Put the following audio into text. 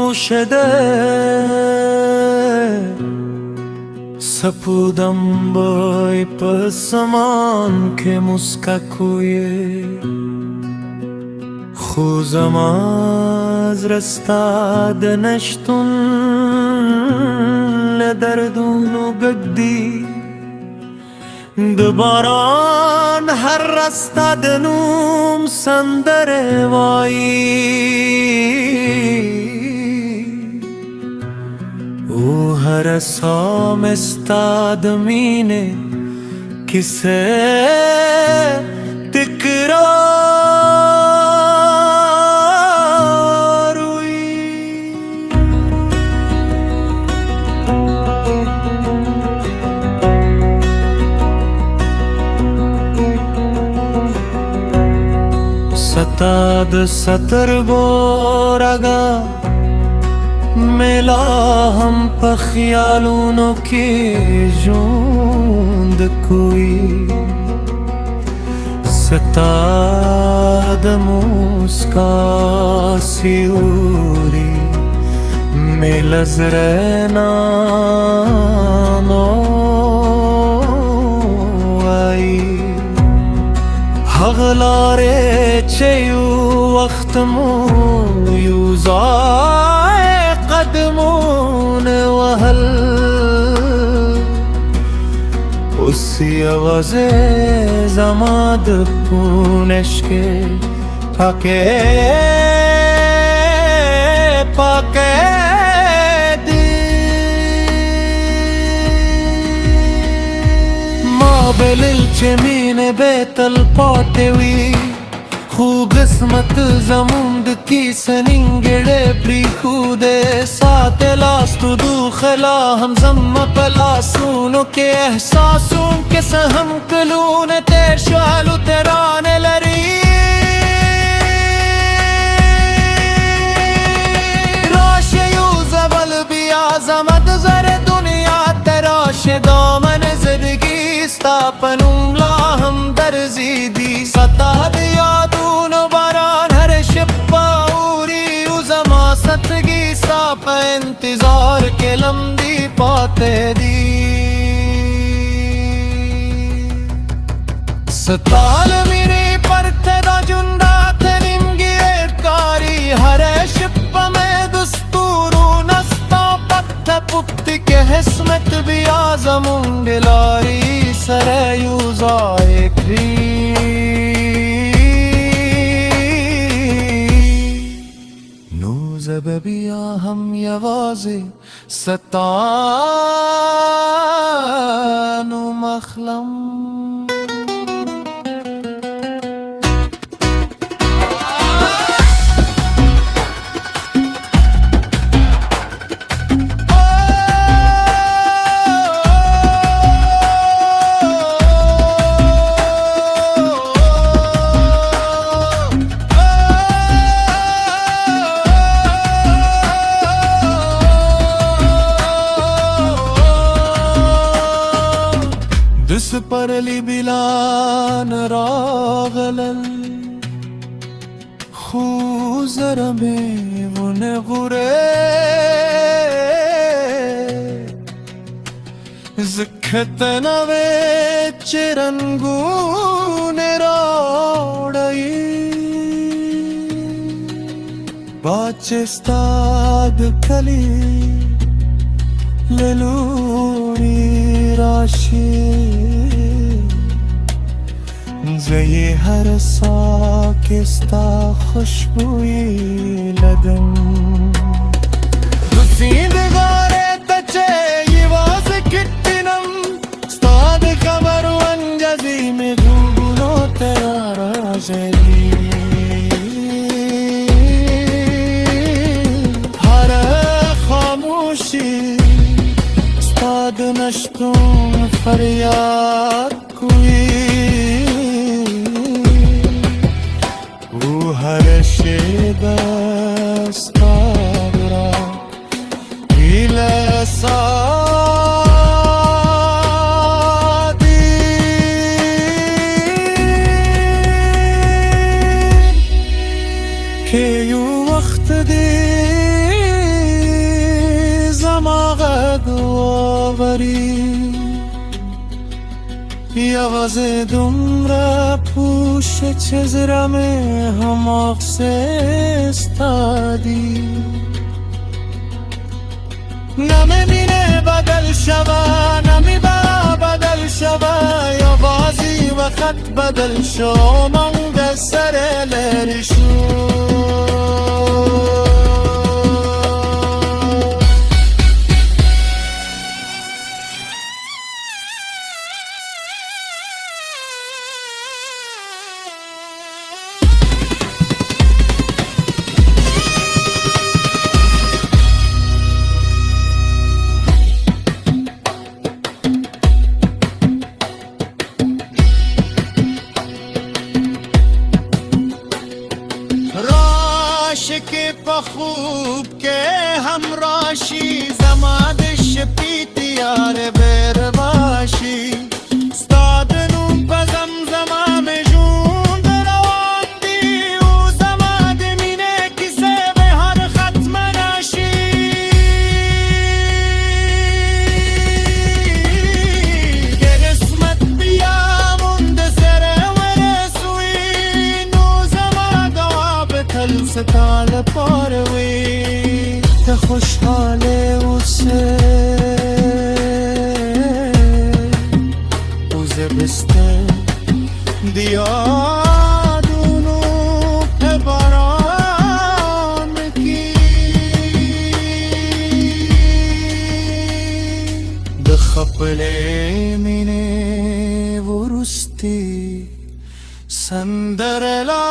خاموش ده سپودم بای پسمان که مسککویه خوزم از رستاد نشتون لدردون و گدی دباران هر رستاد نوم سندر وایی او هر سام استاد مینه کسه تکرار ہوئی ستاد ستر بورگا میلا هم په خیالونو کې ژوند کوي ستا د موسکا سیوري میله زړه نامو وایي هغه لارې چې یو وخت مو یو ځای قدمون وهل اوس یوازې زما د پونش کې پاکې دي ما بلل چې مینې به تل پاتې وي خو قسمت زمون د کیسه نیمګړی پرېښودی ساتی لاس تو دوخلا هم زما په لاسونو کې احساسوم که څه هم کلونه تېر شولو ترانې لري راشه یو زبل بیا زما د زر دنیا ته راشه دامن زړګي ستا په نوم لا هم درځي دي ستا د یادونو باران هر شب باوري او زما ستګي ستا په انتظار کې لمدي پاتې دي ستا له مینې پرته دا ژوند راته نیمګړی هر شب مې د ستورو نه ستا پته پوښتې کې حسمت بیا زمونږ لارې سره یو ځای کړي نو زه به بیا هم یوازې ستا نوم اخلم سپرلی بلان راغلل خو زره مې ونه غوړې ځکه ته نه وې چې رنګونه راوړی باد چې ستا د کلي له لوڼې راشي زه یې هر ساه کې ستا خوشبویي لدم د سیند غاړې ته چې یوازې کټینم ستا د خبرو انجازې مې غوږونو ته راژړي هر خاموشي ستا د نشتون فریاد کوي هر شیبه ستا را هیله سادی که یو وقت دی خبری یوازې دومره پوښه چې زړه مې هماغسې ستا دي نه مې مینې بدل شوه نه مې به بدل شوه یوازې وخت بدل شو موږ سره لرې شو که په خوب کې هم راشي زما د شپې تیارې بېر باشي ستا د نوم په زمزمه مې ژوند روان دي او زما د مینې کیسې به هر ختمه نشي که قسمت بیا مونږ سره ورسوي نو زما دعا به تل ستا لپاره وي ته خوشحاله اوسې او زه بسته د یادونو په باران کې د خپلې مینې وروستي سندره لا